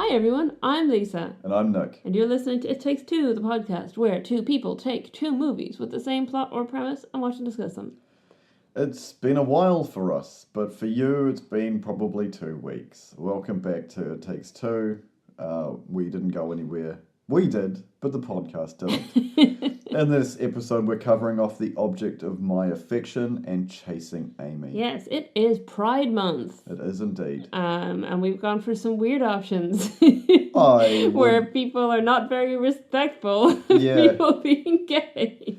Hi everyone, I'm Lisa. And I'm Nick. And you're listening to It Takes Two, the podcast where two people take two movies with the same plot or premise and watch and discuss them. It's been a while for us, but for you it's been probably 2 weeks. Welcome back to It Takes Two. We didn't go anywhere. We did, but the podcast didn't. In this episode we're covering off The Object of My Affection and Chasing Amy. Yes, it is Pride Month. It is indeed. And we've gone for some weird options. Where people are not very respectful of people being gay.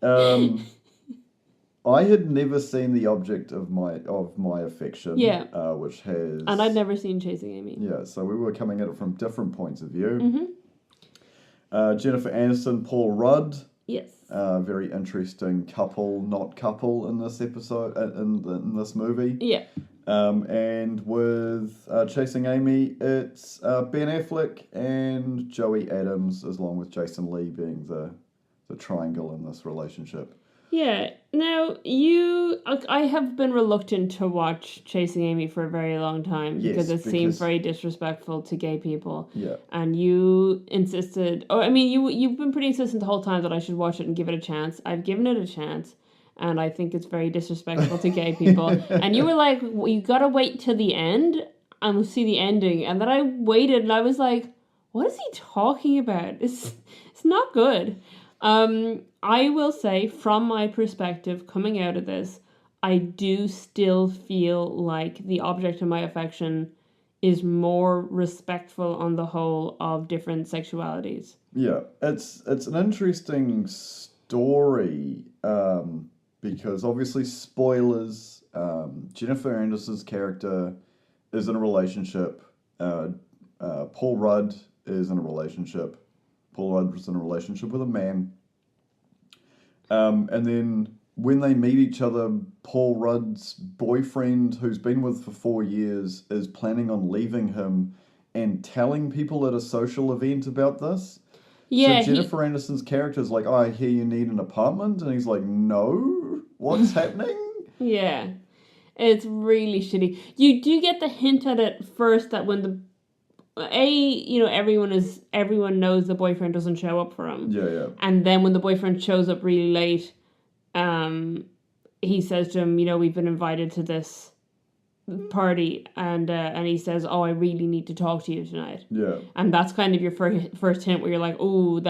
I had never seen The Object of My Affection. Yeah. Which has... And I'd never seen Chasing Amy. Yeah, so we were coming at it from different points of view. Mm-hmm. Jennifer Aniston, Paul Rudd. Yes. Very interesting couple in this episode, in this movie. Yeah. And with Chasing Amy, it's Ben Affleck and Joey Adams, along with Jason Lee being the triangle in this relationship. Yeah. Now, I have been reluctant to watch Chasing Amy for a very long time because it seems very disrespectful to gay people. Yeah. And you insisted, you've been pretty insistent the whole time that I should watch it and give it a chance. I've given it a chance, and I think it's very disrespectful to gay people. And you were like, well, you gotta wait till the end and we'll see the ending. And then I waited and I was like, what is he talking about? It's not good. I will say, from my perspective, coming out of this, I do still feel like The Object of My Affection is more respectful on the whole of different sexualities. Yeah, it's an interesting story, because obviously, spoilers, Jennifer Aniston's character is in a relationship, Paul Rudd is in a relationship. Paul Rudd was in a relationship with a man. And then when they meet each other, Paul Rudd's boyfriend, who's been with for 4 years, is planning on leaving him and telling people at a social event about this. Yeah, so Jennifer Aniston's character is like, oh, I hear you need an apartment. And he's like, no, what's happening? Yeah, it's really shitty. You do get the hint at it first that when everyone knows the boyfriend doesn't show up for him. Yeah. And then when the boyfriend shows up really late, he says to him, we've been invited to this party, and he says, oh, I really need to talk to you tonight. Yeah. And that's kind of your first hint where you're like, oh,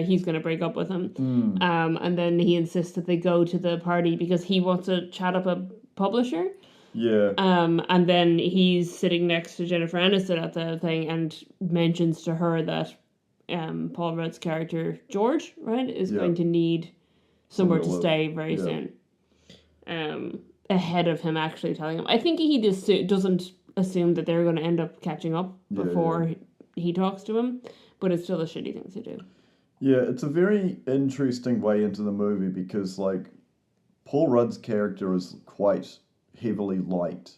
he's going to break up with him. And then he insists that they go to the party because he wants to chat up a publisher. Yeah. And then he's sitting next to Jennifer Aniston at the thing and mentions to her that Paul Rudd's character, George, right, is going to need somewhere to stay very soon. Ahead of him actually telling him. I think he just doesn't assume that they're going to end up catching up before he talks to him, but it's still a shitty thing to do. Yeah, it's a very interesting way into the movie because, like, Paul Rudd's character is quite heavily liked.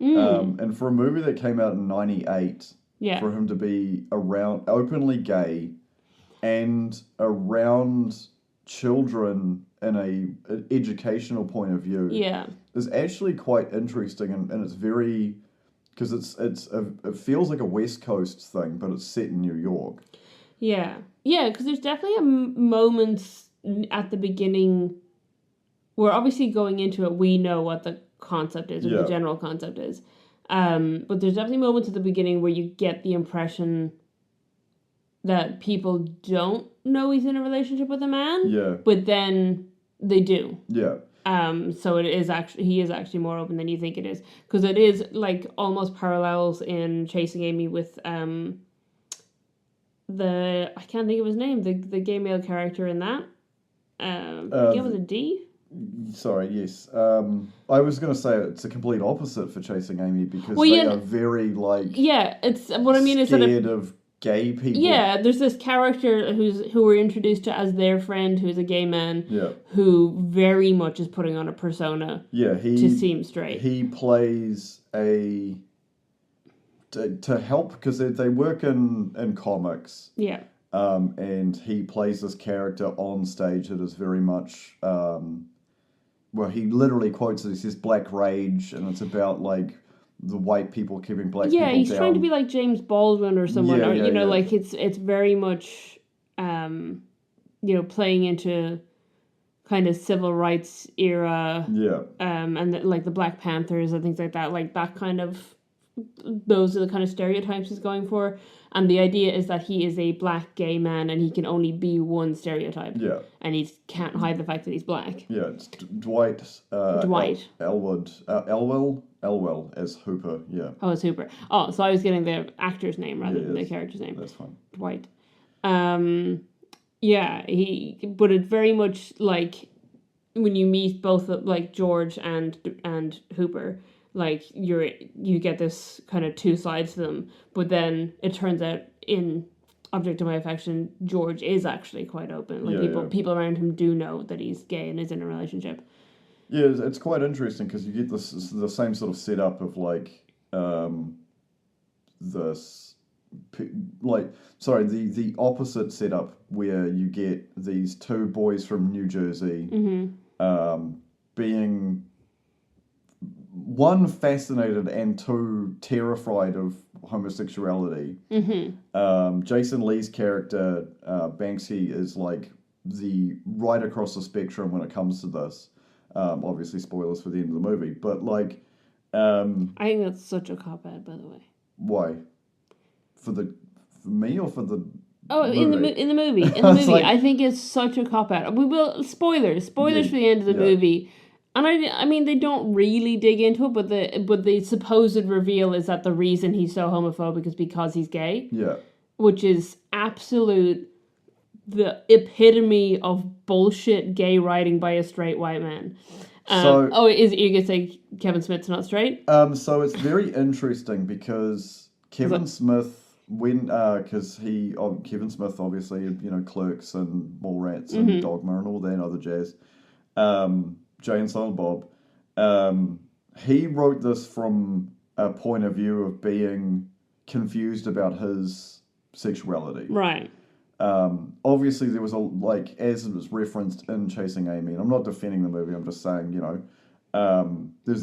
And for a movie that came out in 98, for him to be openly gay and around children in an educational point of view is actually quite interesting, and it's very, because it feels like a West Coast thing, but it's set in New York. Yeah, because there's definitely a moment at the beginning where obviously going into it we know what the concept is, or the general concept is. But there's definitely moments at the beginning where you get the impression that people don't know he's in a relationship with a man. Yeah. But then they do. Yeah. So he is actually more open than you think it is. Because it is like almost parallels in Chasing Amy with I can't think of his name, the gay male character in that. Begin with a D? Sorry, yes. I was going to say it's a complete opposite for Chasing Amy because they are very, like... Yeah, it's what I mean is scared of gay people. Yeah, there's this character who we're introduced to as their friend who's a gay man who very much is putting on a persona to seem straight. He plays to help because they work in comics. Yeah. And he plays this character on stage that is very much... well, he literally quotes it. He says black rage, and it's about, like, the white people keeping black people down. Yeah, he's trying to be like James Baldwin or someone, Yeah, or yeah, yeah. like it's very much, playing into kind of civil rights era, Yeah. and like the Black Panthers and things like that, like that kind of, those are the kind of stereotypes he's going for, and the idea is that he is a black gay man and he can only be one stereotype. Yeah. And he can't hide the fact that he's black. Yeah, it's Dwight. Dwight. Elwell as Hooper, yeah. Oh, it's Hooper. Oh, so I was getting the actor's name rather than the character's name. That's fine. Dwight. Yeah, but it very much like when you meet both like George and Hooper, like you get this kind of two sides to them, but then it turns out in Object of My Affection, George is actually quite open. Like people around him do know that he's gay and is in a relationship. Yeah, it's quite interesting because you get the same sort of setup of like the opposite setup where you get these two boys from New Jersey being one fascinated and two terrified of homosexuality. Jason Lee's character Banksy is like the right across the spectrum when it comes to this. Obviously, spoilers for the end of the movie, but like, I think that's such a cop-out, by the way. Why? For me or for the movie? In the movie, like, I think it's such a cop-out. We will spoilers for the end of the movie, and I mean they don't really dig into it, but the supposed reveal is that the reason he's so homophobic is because he's gay. Yeah, which is the epitome of bullshit gay writing by a straight white man. You're gonna say Kevin Smith's not straight? So it's very interesting because Kevin Smith, Kevin Smith obviously, Clerks and Mallrats and Dogma and all that other jazz. Jay and Silent Bob. He wrote this from a point of view of being confused about his sexuality. Right. Obviously there was as it was referenced in Chasing Amy, and I'm not defending the movie, I'm just saying, there's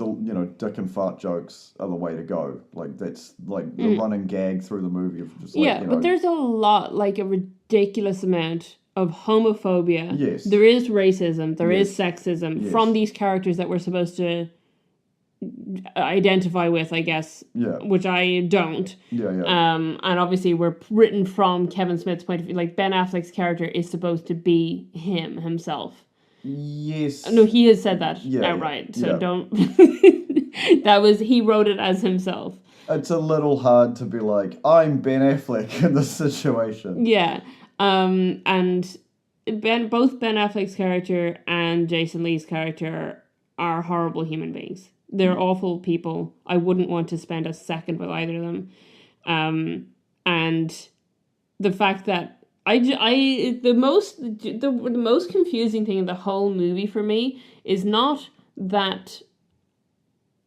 dick and fart jokes are the way to go. Like that's like the running gag through the movie of just but there's a lot, like a ridiculous amount of homophobia. Yes. There is racism, there is sexism from these characters that we're supposed to identify with, I guess, which I don't. And obviously we're written from Kevin Smith's point of view. Like Ben Affleck's character is supposed to be himself. Yes. No, he has said that outright. So don't. He wrote it as himself. It's a little hard to be like, I'm Ben Affleck in this situation. Yeah. And both Ben Affleck's character and Jason Lee's character are horrible human beings. They're awful people. I wouldn't want to spend a second with either of them. And the fact that the most confusing thing in the whole movie for me is not that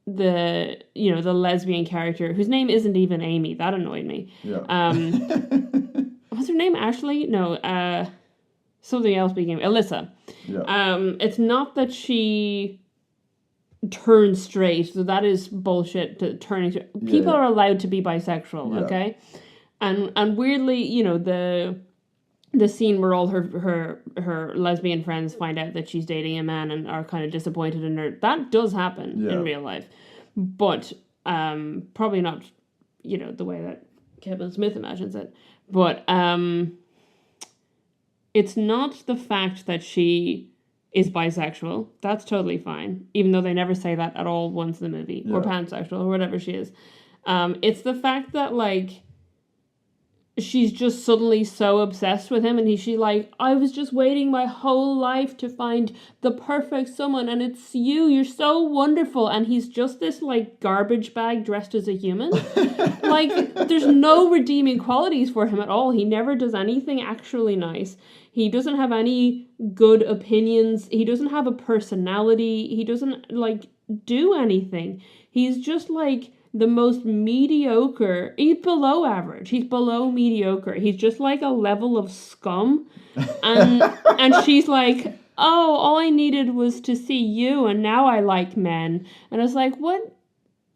the lesbian character, whose name isn't even Amy, that annoyed me. Yeah. What's her name? Ashley? No, something else became Alyssa. Yeah. It's not that she turn straight, so that is bullshit. To turning straight. People are allowed to be bisexual, okay? And weirdly, the scene where all her lesbian friends find out that she's dating a man and are kind of disappointed in her, that does happen in real life, but probably not the way that Kevin Smith imagines it. But it's not the fact that she is bisexual. That's totally fine, even though they never say that at all once in the movie, or pansexual, or whatever she is. It's the fact that, like, she's just suddenly so obsessed with him, and she's like, I was just waiting my whole life to find the perfect someone, and it's you, you're so wonderful, and he's just this, like, garbage bag dressed as a human. Like, there's no redeeming qualities for him at all. He never does anything actually nice. He doesn't have any good opinions. He doesn't have a personality. He doesn't, like, do anything. He's just, like, the most mediocre. He's below average. He's below mediocre. He's just, like, a level of scum. And she's like, oh, all I needed was to see you, and now I like men. And it's like, what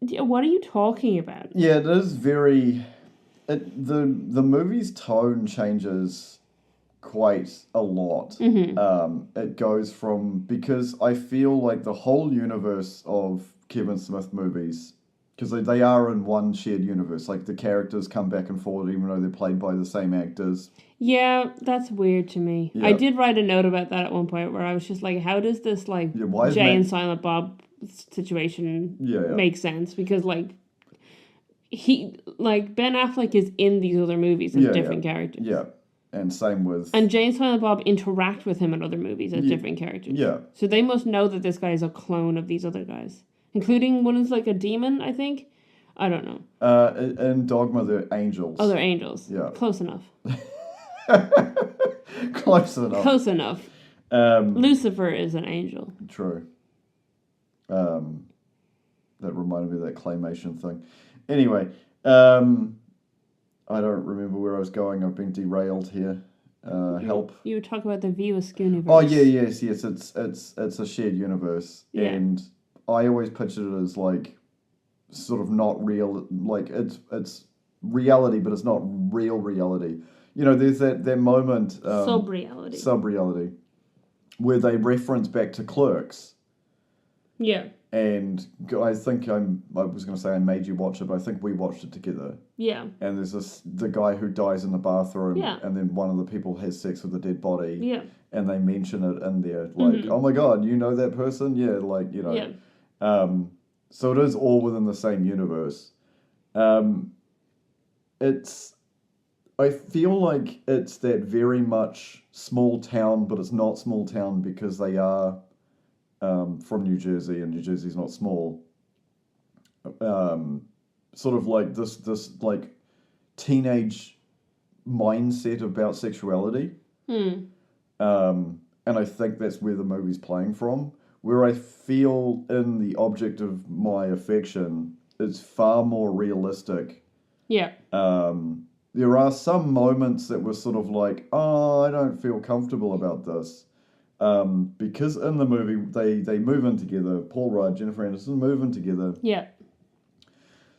What are you talking about? Yeah, it is very. The movie's tone changes quite a lot. It goes from, because I feel like the whole universe of Kevin Smith movies, because they are in one shared universe, like the characters come back and forward even though they're played by the same actors. Yeah, that's weird to me. Yeah. I did write a note about that at one point where I was just like, how does this like why is Jay and Silent Bob situation Yeah. make sense? Because like Ben Affleck is in these other movies as different characters. Yeah. And same with... And Jay and Silent Bob interact with him in other movies as different characters. Yeah. So they must know that this guy is a clone of these other guys. Including one is like a demon, I think. I don't know. In Dogma, they're angels. Oh, they're angels. Yeah. Close enough. Close enough. Close enough. Lucifer is an angel. True. That reminded me of that claymation thing. Anyway, I don't remember where I was going. I've been derailed here. Help. You were talking about the View universe. Oh yeah, yes. It's a shared universe, Yeah. and I always pictured it as like sort of not real. Like it's reality, but it's not real reality. You know, there's that moment. Sub-reality, where they reference back to Clerks. Yeah. And I think I was going to say I made you watch it, but I think we watched it together. Yeah. And there's the guy who dies in the bathroom, Yeah. and then one of the people has sex with the dead body. Yeah. And they mention it in there, like, oh my god, you know that person? Yeah, like, you know. Yeah. So it is all within the same universe. I feel like it's that very much small town, but it's not small town because they are from New Jersey, and New Jersey's not small. Sort of like this like teenage mindset about sexuality. And I think that's where the movie's playing from. Where I feel in The Object of My Affection, it's far more realistic. Yeah. There are some moments that were sort of like, oh, I don't feel comfortable about this. Because in the movie, they move in together. Paul Rudd, Jennifer Aniston move in together. Yeah.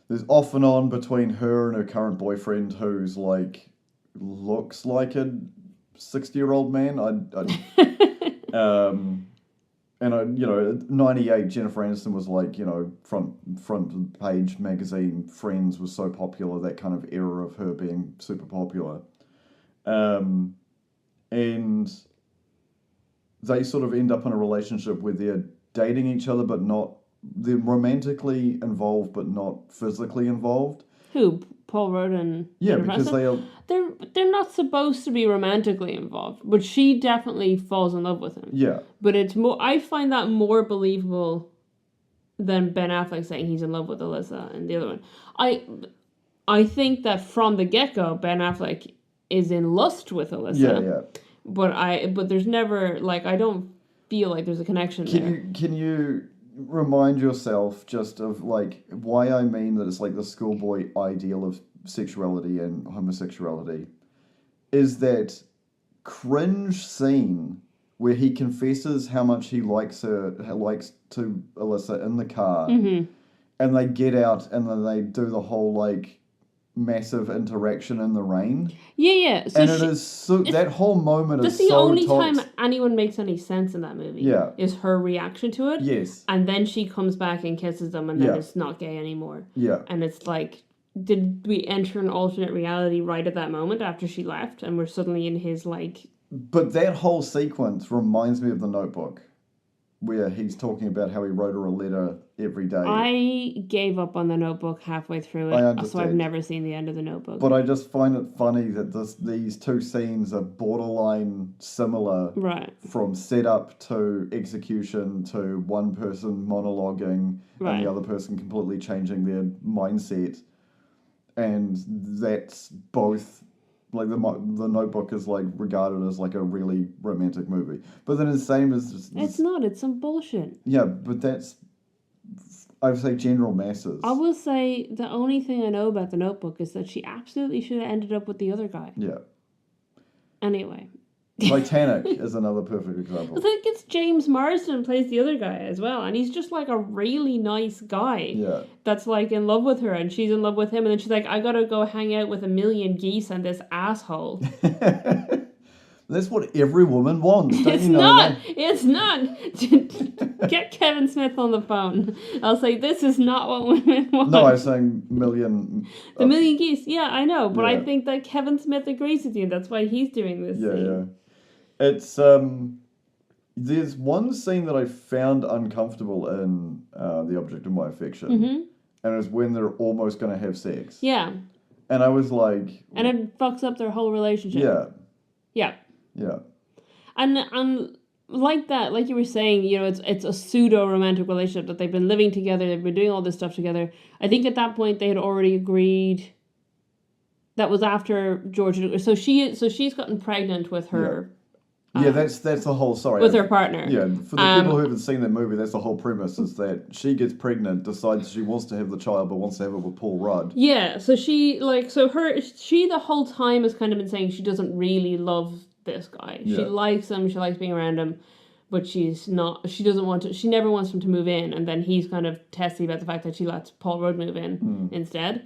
There's off and on between her and her current boyfriend, who's like, looks like a 60-year-old man. And you know, 98, Jennifer Aniston was like, you know, front page magazine. Friends was so popular, that kind of era of her being super popular. And they sort of end up in a relationship where they're dating each other, but not, they're romantically involved, but not physically involved. Who? Paul Rudd and Jennifer because Aniston? They're not supposed to be romantically involved, but she definitely falls in love with him. Yeah. But it's more, I find that more believable than Ben Affleck saying he's in love with Alyssa and the other one. I think that from the get-go, Ben Affleck is in lust with Alyssa. Yeah. But there's never, like, I don't feel like there's a connection there. Can you remind yourself just of, like, why I mean that it's like the schoolboy ideal of sexuality and homosexuality is that cringe scene where he confesses how much he likes to Alyssa in the car, and they get out and then they do the whole, like, massive interaction in the rain. Yeah. So that whole moment is so that's the only time anyone makes any sense in that movie. Yeah. Is her reaction to it. Yes. And then she comes back and kisses them, and then it's not gay anymore. Yeah. And it's like, did we enter an alternate reality right at that moment after she left, and we're suddenly in his, like... But that whole sequence reminds me of The Notebook, where he's talking about how he wrote her a letter every day. I gave up on The Notebook halfway through it, so I've never seen the end of The Notebook. But I just find it funny that these two scenes are borderline similar. Right. From setup to execution to one person monologuing and the other person completely changing their mindset. And that's both... Like, the Notebook is, like, regarded as, like, a really romantic movie. But then it's the same as... It's not. It's some bullshit. Yeah, but that's... I would say general masses. I will say the only thing I know about The Notebook is that she absolutely should have ended up with the other guy. Yeah. Anyway. Titanic is another perfect example. I think it's James Marsden plays the other guy as well, and he's just like a really nice guy. Yeah. That's like in love with her, and she's in love with him, and then she's like, I gotta go hang out with 1,000,000 geese and this asshole. That's what every woman wants, don't It's you know not. that? It's not. Get Kevin Smith on the phone. I'll say this is not what women want. No, I was saying million. The 1,000,000 geese. Yeah, I know, but Yeah. I think that Kevin Smith agrees with you. That's why he's doing this. Yeah, scene. yeah. It's there's one scene that I found uncomfortable in The Object of My Affection, and it's when they're almost going to have sex. Yeah. And I was like, And it fucks up their whole relationship. yeah, Yeah. yeah, And like that, like you were saying, you know, it's a pseudo romantic relationship that they've been living together, they've been doing all this stuff together. I think at that point they had already agreed. That was after George. So she's gotten pregnant with her. yeah. That's the whole. Sorry, With her partner. Yeah, for the people who haven't seen that movie, that's the whole premise: is that she gets pregnant, decides she wants to have the child, but wants to have it with Paul Rudd. Yeah. So she the whole time has kind of been saying she doesn't really love this guy. Yeah. She likes him. She likes being around him. But she's not. She doesn't want to. She never wants him to move in. And then he's kind of testy about the fact that she lets Paul Rudd move in instead.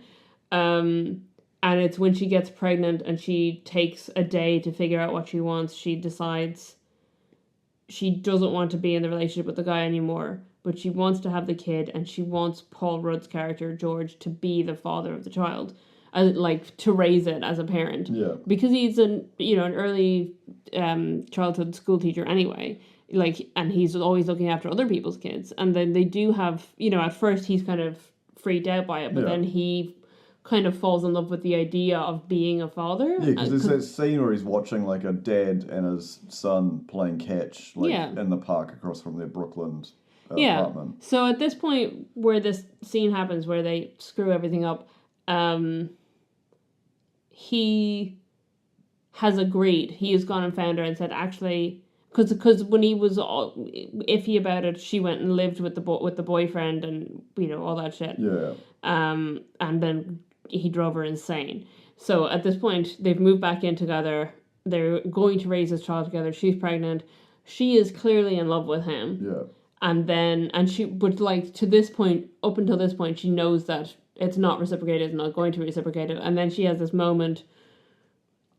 And it's when she gets pregnant and she takes a day to figure out what she wants. She decides she doesn't want to be in the relationship with the guy anymore, but she wants to have the kid, and she wants Paul Rudd's character George to be the father of the child, like to raise it as a parent. Yeah, because he's an early childhood school teacher anyway. Like, and he's always looking after other people's kids, and then they do have at first he's kind of freaked out by it, but then he kind of falls in love with the idea of being a father. yeah, because there's that scene where he's watching like a dad and his son playing catch, in the park across from their Brooklyn apartment. So at this point where this scene happens, where they screw everything up, he has agreed. He has gone and found her and said, actually, because when he was all iffy about it, she went and lived with the boyfriend and all that shit. Yeah. And then he drove her insane. So at this point, they've moved back in together. They're going to raise this child together. She's pregnant. She is clearly in love with him. Yeah. But like to this point, up until this point, she knows that it's not reciprocated, it's not going to be reciprocated. And then she has this moment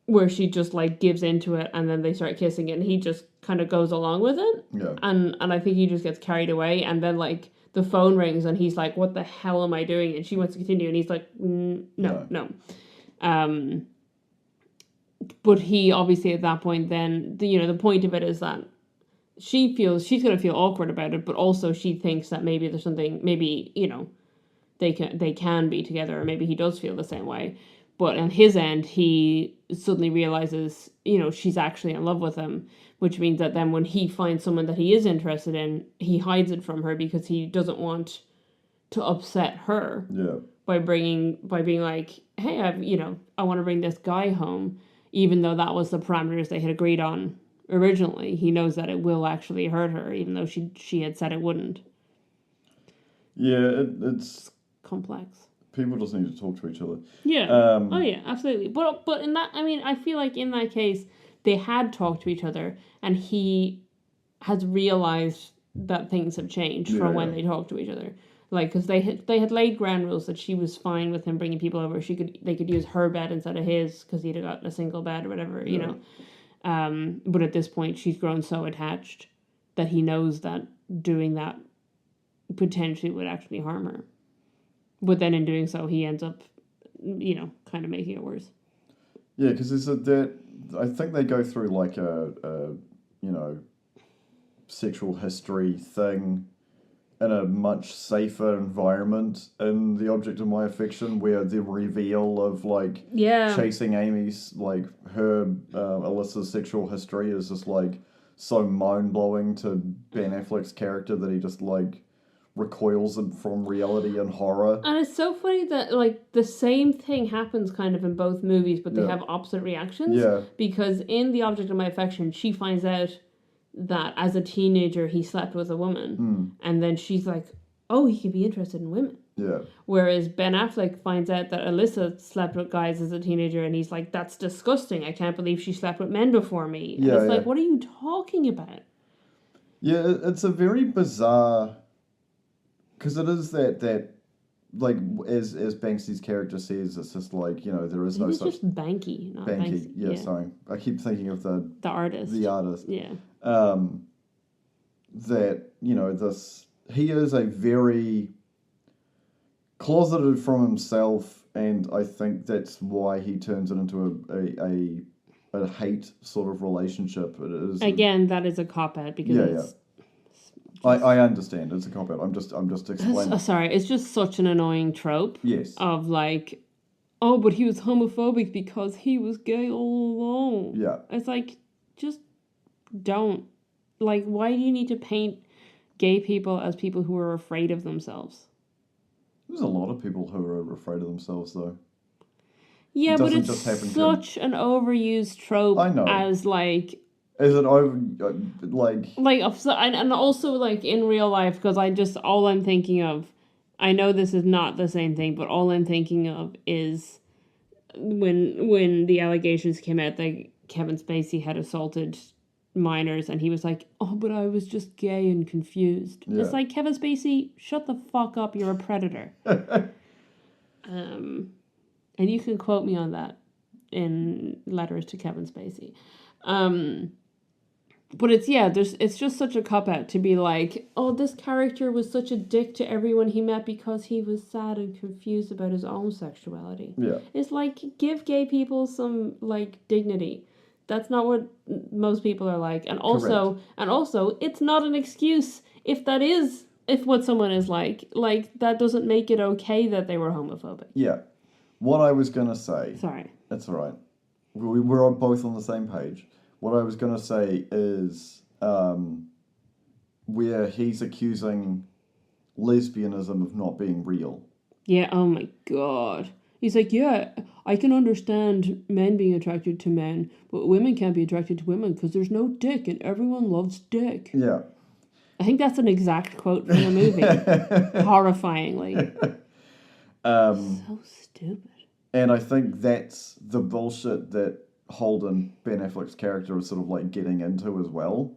where she just like gives into it, and then they start kissing, and he just kind of goes along with it. Yeah. And I think he just gets carried away, and then like the phone rings, and he's like, "What the hell am I doing?" And she wants to continue, and he's like, "No." But he obviously at that point, then the point of it is that she feels she's going to feel awkward about it, but also she thinks that maybe there's something, maybe they can be together, or maybe he does feel the same way. But on his end, he suddenly realizes, she's actually in love with him, which means that then when he finds someone that he is interested in, he hides it from her because he doesn't want to upset her. Yeah. By being like, hey, I want to bring this guy home, even though that was the parameters they had agreed on originally. He knows that it will actually hurt her, even though she had said it wouldn't. Yeah, it's complex. People just need to talk to each other. Yeah. Oh yeah, absolutely. But in that, I feel like in that case they had talked to each other, and he has realized that things have changed from when they talked to each other. Like, because they had laid ground rules that she was fine with him bringing people over. They could use her bed instead of his because he'd got a single bed or whatever, But at this point, she's grown so attached that he knows that doing that potentially would actually harm her. But then in doing so, he ends up, kind of making it worse. Yeah, because I think they go through like a sexual history thing in a much safer environment in The Object of My Affection, where the reveal of chasing Amy's, her Alyssa's sexual history is just so mind blowing to Ben Affleck's character that he just recoils from reality and horror. And it's so funny that the same thing happens kind of in both movies, but they have opposite reactions. Yeah. Because in The Object of My Affection, she finds out that as a teenager he slept with a woman, and then she's like, oh, he could be interested in women. Yeah. Whereas Ben Affleck finds out that Alyssa slept with guys as a teenager, and he's like, "That's disgusting. I can't believe she slept with men before me." And it's like, what are you talking about? Yeah, it's a very bizarre, because it is that like as Banksy's character says, it's just like, there is no It's such just Banky, not Banky. Banksy. Yeah, sorry, I keep thinking of the artist. The artist. Yeah. That this he is a very closeted from himself, and I think that's why he turns it into a hate sort of relationship. It is again, that is a cop out because I understand it's a cop out. I'm just explaining. Sorry, it's just such an annoying trope. Yes. Of like, oh, but he was homophobic because he was gay all along. Yeah. It's like, just don't. Like, why do you need to paint gay people as people who are afraid of themselves? There's a lot of people who are afraid of themselves, though. Yeah, but it's such an overused trope. I know. As like. Is it over, like... And also, like, in real life, because all I'm thinking of, I know this is not the same thing, but all I'm thinking of is when the allegations came out that Kevin Spacey had assaulted minors, and he was like, oh, but I was just gay and confused. Yeah. It's like, Kevin Spacey, shut the fuck up, you're a predator. And you can quote me on that in letters to Kevin Spacey. But it's just such a cop-out to be like, oh, this character was such a dick to everyone he met because he was sad and confused about his own sexuality. Yeah. It's like, give gay people some, like, dignity. That's not what most people are like. And also, it's not an excuse if what someone is like, that doesn't make it okay that they were homophobic. Yeah. What I was going to say... Sorry. That's all right. We're both on the same page. What I was going to say is where he's accusing lesbianism of not being real. Yeah, oh my God. He's like, yeah, I can understand men being attracted to men, but women can't be attracted to women because there's no dick and everyone loves dick. Yeah. I think that's an exact quote from the movie. Horrifyingly. So stupid. And I think that's the bullshit that Holden, Ben Affleck's character, is sort of like getting into as well.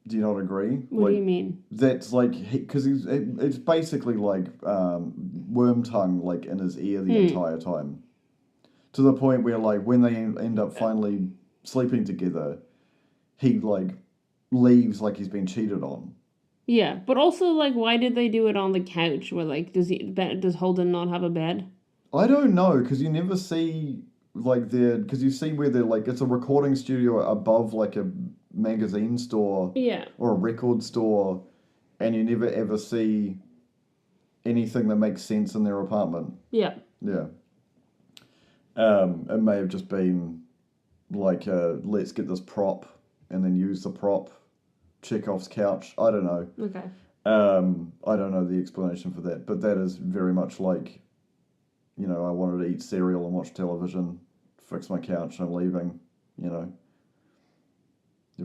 Do you not agree? What do you mean? That's like, because it's basically like worm tongue like in his ear the entire time. To the point where like when they end up finally sleeping together, he like leaves like he's been cheated on. Yeah, but also like why did they do it on the couch? Where like does Holden not have a bed? I don't know, because you never see like because you see where they're like it's a recording studio above like a magazine store or a record store, and you never ever see anything that makes sense in their apartment. Yeah. It may have just been like let's get this prop and then use the prop, Chekhov's couch. I don't know. Okay. I don't know the explanation for that, but that is very much like, I wanted to eat cereal and watch television, fix my couch, I'm leaving, You're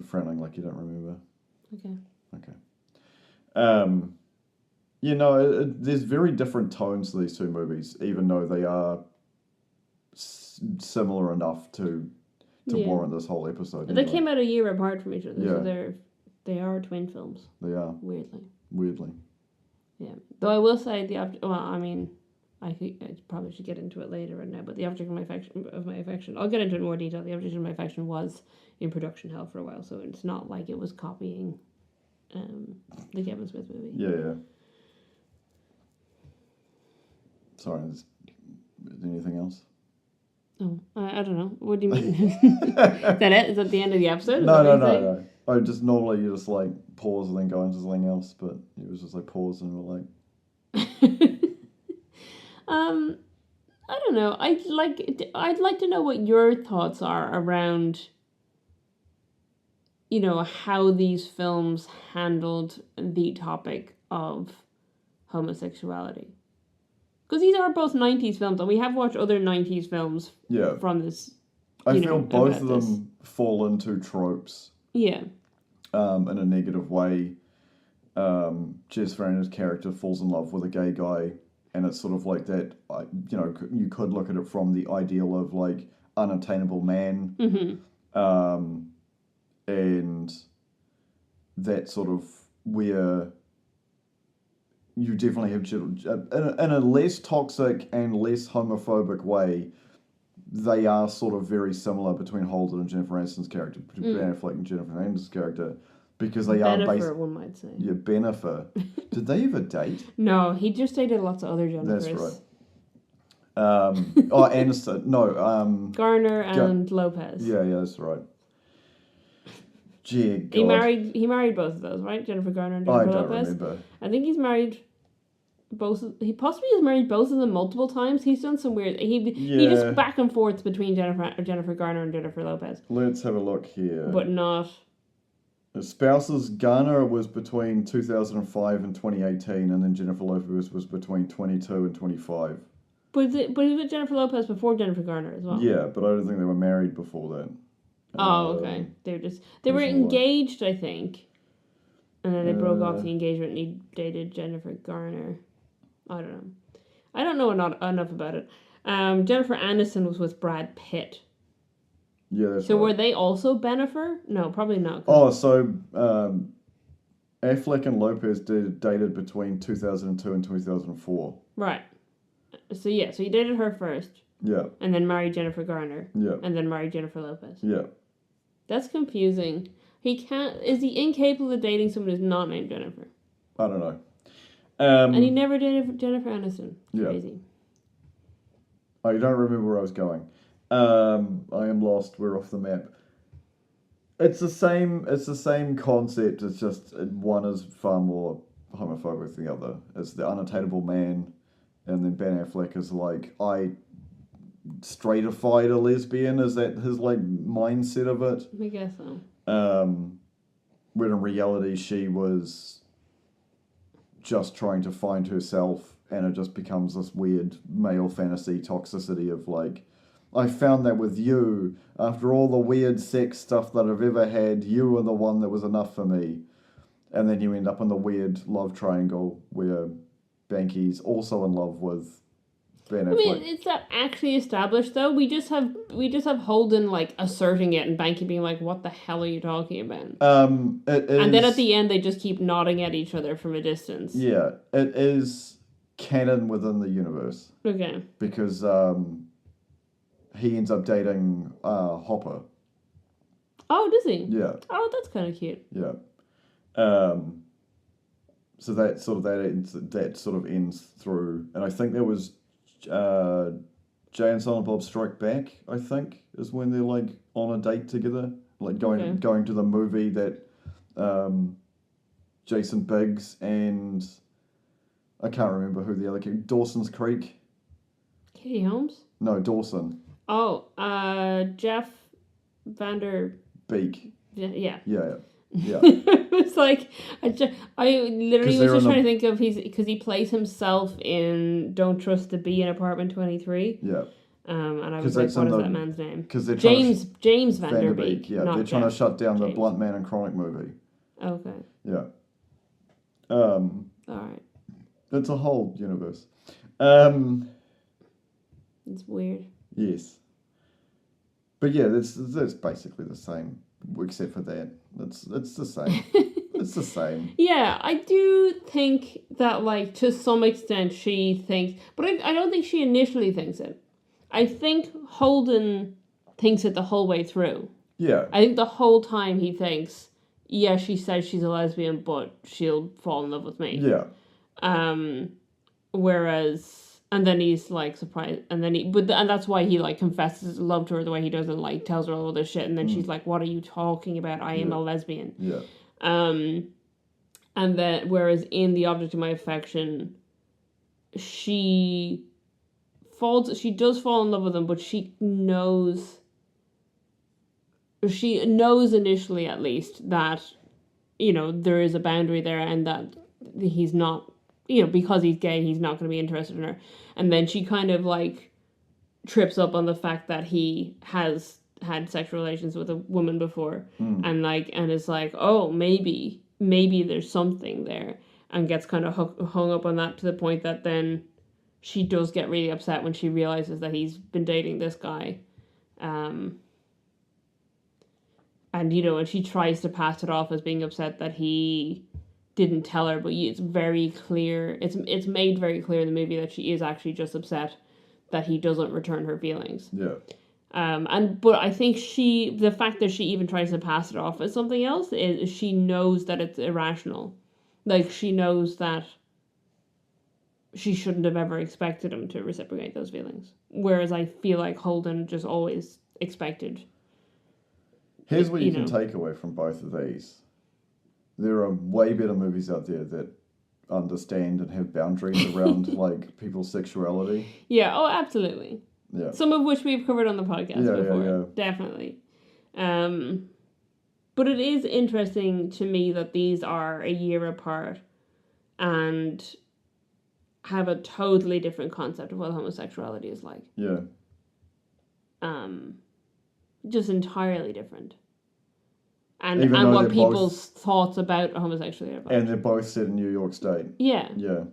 frowning like you don't remember. Okay. There's very different tones to these two movies, even though they are similar enough to warrant this whole episode. They came out a year apart from each other, so they are twin films. They are. Weirdly. Yeah. Though I will say I think I probably should get into it later right now, but The Object of My Affection, I'll get into it in more detail. The Object of My Affection was in production hell for a while, so it's not like it was copying the Kevin Smith movie. Yeah. Sorry, is there anything else? Oh, I don't know. What do you mean? Is that it? Is that the end of the episode? No. I just normally you just like pause and then go into something else, but it was just like pause and we're like... I don't know. I'd like to know what your thoughts are around, how these films handled the topic of homosexuality. Because these are both 90s films, and we have watched other 90s films from this. I feel both of them fall into tropes. Yeah. In a negative way. Jess Franner's character falls in love with a gay guy, and it's sort of like that. You could look at it from the ideal of like unattainable man, and that sort of where you definitely have in a less toxic and less homophobic way. They are sort of very similar between Holden and Jennifer Aniston's character, Ben Affleck and Jennifer Aniston's character, because they are based. One might say. Yeah, Bennifer. Did they ever date? No, he just dated lots of other Jennifers. That's right. Aniston. No. Garner and Lopez. Yeah, that's right. Gee, God. He married both of those, right? Jennifer Garner and Jennifer Lopez. I don't remember. I think he's married. He possibly has married both of them multiple times. He's done some weird. He just back and forth between Jennifer Garner and Jennifer Lopez. Let's have a look here. But not. The spouses Garner was between 2005 and 2018, and then Jennifer Lopez was between 22 and 25. But he was with Jennifer Lopez before Jennifer Garner as well. Yeah, but I don't think they were married before that. Oh, okay. They were engaged, I think, and then they broke off the engagement, and he dated Jennifer Garner. I don't know enough about it. Jennifer Aniston was with Brad Pitt. Yeah, that's so right. were they also Bennifer? No, probably not. Oh, so Affleck and Lopez dated between 2002 and 2004. Right. So he dated her first. Yeah. And then married Jennifer Garner. Yeah. And then married Jennifer Lopez. Yeah. That's confusing. Is he incapable of dating someone who's not named Jennifer? I don't know. And he never dated Jennifer Aniston. Crazy. Yeah. I don't remember where I was going. I am lost. We're off the map. It's the same concept. It's just one is far more homophobic than the other. It's the unattainable man, and then Ben Affleck is like, I straightified a lesbian. Is that his like mindset of it? I guess so. When in reality she was just trying to find herself, and it just becomes this weird male fantasy toxicity of like, I found that with you. After all the weird sex stuff that I've ever had, you were the one that was enough for me. And then you end up in the weird love triangle where Banky's also in love with Ben Affleck. I mean, it's not actually established though. We just have Holden like asserting it and Banky being like, "What the hell are you talking about?" It is, and then at the end they just keep nodding at each other from a distance. Yeah, it is canon within the universe. Okay. Because he ends up dating Hopper. Oh, does he? Yeah. Oh, that's kind of cute. Yeah. So that sort of ends through, and I think there was Jay and Silent Bob Strike Back. I think is when they're like on a date together, like going to the movie that Jason Biggs and I can't remember who the other character. Dawson's Creek. Katie Holmes? No, Dawson. Oh, Jeff Vander Beek. Yeah. Yeah. It's like I literally was just trying to think of because he plays himself in Don't Trust the Bee in Apartment 23. Yeah. And I was like, what is that man's name? Because they're James Vander Beek. Yeah, they're trying to shut down the Blunt Man and Chronic movie. Okay. Yeah. All right. It's a whole universe. It's weird. Yes. But yeah, that's basically the same, except for that. It's the same. It's the same. Yeah, I do think that, like, to some extent she thinks... But I don't think she initially thinks it. I think Holden thinks it the whole way through. Yeah. I think the whole time he thinks, yeah, she says she's a lesbian, but she'll fall in love with me. Yeah. Whereas... And then he's, like, surprised. And then and that's why he, like, confesses love to her the way he does and, like, tells her all this shit. And then she's like, what are you talking about? I am a lesbian. Yeah. And then, whereas in The Object of My Affection, she does fall in love with him, but she knows initially, at least, that, you know, there is a boundary there and that he's not, you know, because he's gay, he's not going to be interested in her. And then she kind of, like, trips up on the fact that he has had sexual relations with a woman before and is like, oh, maybe maybe there's something there, and gets kind of hung up on that to the point that then she does get really upset when she realizes that he's been dating this guy. And, and she tries to pass it off as being upset that he didn't tell her, but it's very clear, it's made very clear in the movie that she is actually just upset that he doesn't return her feelings. Yeah. But I think the fact that she even tries to pass it off as something else is she knows that it's irrational. Like, she knows that she shouldn't have ever expected him to reciprocate those feelings. Whereas I feel like Holden just always expected. Here's what you can take away from both of these. There are way better movies out there that understand and have boundaries around, like, people's sexuality. Yeah, oh, absolutely. Yeah. Some of which we've covered on the podcast before. Yeah. Definitely. But it is interesting to me that these are a year apart and have a totally different concept of what homosexuality is like. Yeah. Just entirely different. And what people's thoughts about homosexuality are about. And they're both set in New York State. Yeah. Yeah.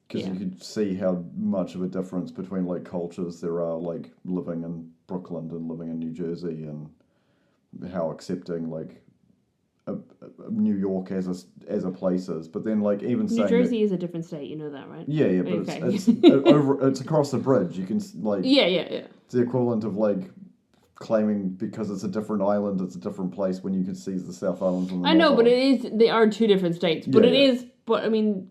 Because you could see how much of a difference between, like, cultures there are, like, living in Brooklyn and living in New Jersey, and how accepting, like, New York as a place is. But then, like, even New Jersey is a different state, you know that, right? Yeah, but okay. it's across the bridge. You can, like... Yeah. It's the equivalent of, like, claiming because it's a different island, it's a different place, when you can see the South Island from the I know, but they are two different states. But but I mean...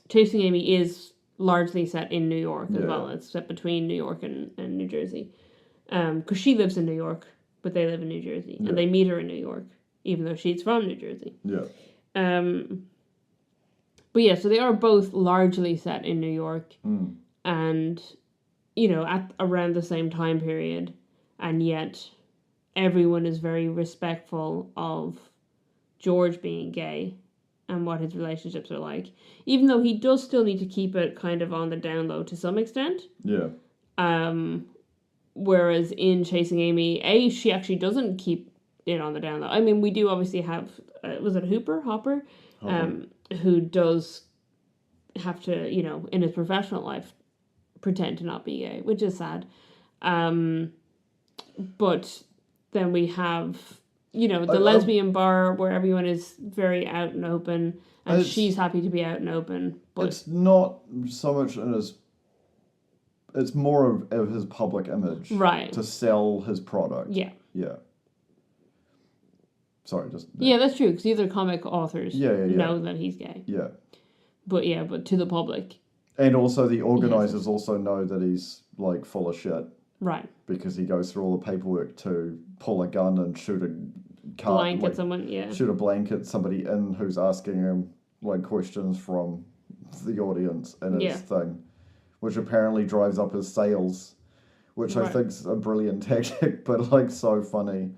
Chasing Amy is largely set in New York as well. It's set between New York and New Jersey. Because she lives in New York, but they live in New Jersey. And they meet her in New York, even though she's from New Jersey. Yeah. But yeah, so they are both largely set in New York. And, at around the same time period. And yet, everyone is very respectful of George being gay and what his relationships are like, even though he does still need to keep it kind of on the down low to some extent. Yeah. Whereas in Chasing Amy, she actually doesn't keep it on the down low. I mean, we do obviously have, was it Hopper? Who does have to, in his professional life, pretend to not be gay, which is sad. But then we have... the lesbian bar where everyone is very out and open, and she's happy to be out and open. But it's not so much in his... It's more of his public image. Right. To sell his product. Yeah. Yeah. Sorry, just... Yeah, that's true, because these are comic authors know that he's gay. Yeah. But to the public. And also the organisers also know that he's, like, full of shit. Right. Because he goes through all the paperwork to pull a gun and shoot a blanket someone, shoot a blanket somebody in who's asking him, like, questions from the audience in his thing, which apparently drives up his sales, which I think's a brilliant tactic, but, like, so funny.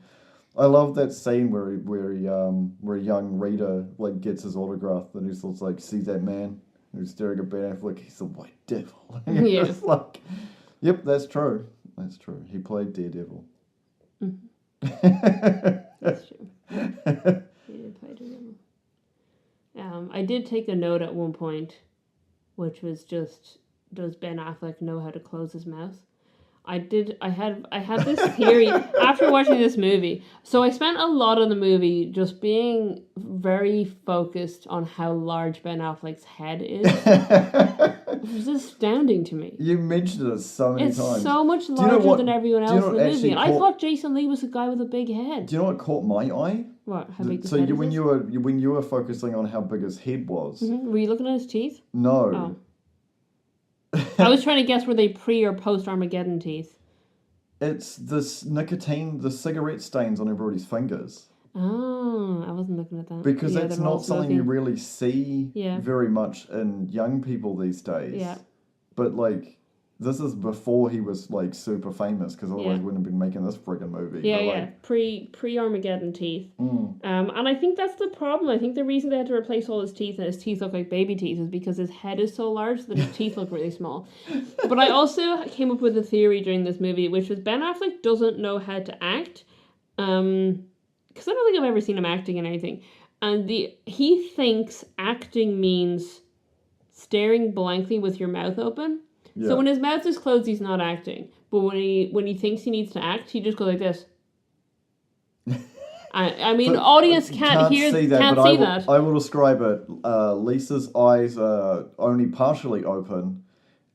I love that scene where a young reader, like, gets his autograph and he's like, see that man who's staring at Ben Affleck, he's the white devil. Yeah. It's like, yep, that's true. That's true. He played Daredevil. That's true. He did play Daredevil. I did take a note at one point, which was just, does Ben Affleck know how to close his mouth? I had this theory after watching this movie. So I spent a lot of the movie just being very focused on how large Ben Affleck's head is. It was astounding to me. You mentioned it so many times. It's so much larger than everyone else in the movie. And I thought Jason Lee was a guy with a big head. Do you know what caught my eye? What? How big his head is? When you were focusing on how big his head was. Mm-hmm. Were you looking at his teeth? No. Oh. I was trying to guess, were they pre or post Armageddon teeth? It's the cigarette stains on everybody's fingers. Oh, I wasn't looking at that. Because that's not something you really see very much in young people these days. Yeah. But, like, this is before he was, like, super famous, because otherwise we wouldn't have been making this friggin' movie. Yeah, but, yeah. like, Pre-Armageddon teeth. And I think that's the problem. I think the reason they had to replace all his teeth and his teeth look like baby teeth is because his head is so large that his teeth look really small. But I also came up with a theory during this movie, which was Ben Affleck doesn't know how to act. because I don't think I've ever seen him acting in anything. And he thinks acting means staring blankly with your mouth open. Yeah. So when his mouth is closed, he's not acting. But when he thinks he needs to act, he just goes like this. I mean, But audience can't see that. I will describe it. Lisa's eyes are only partially open,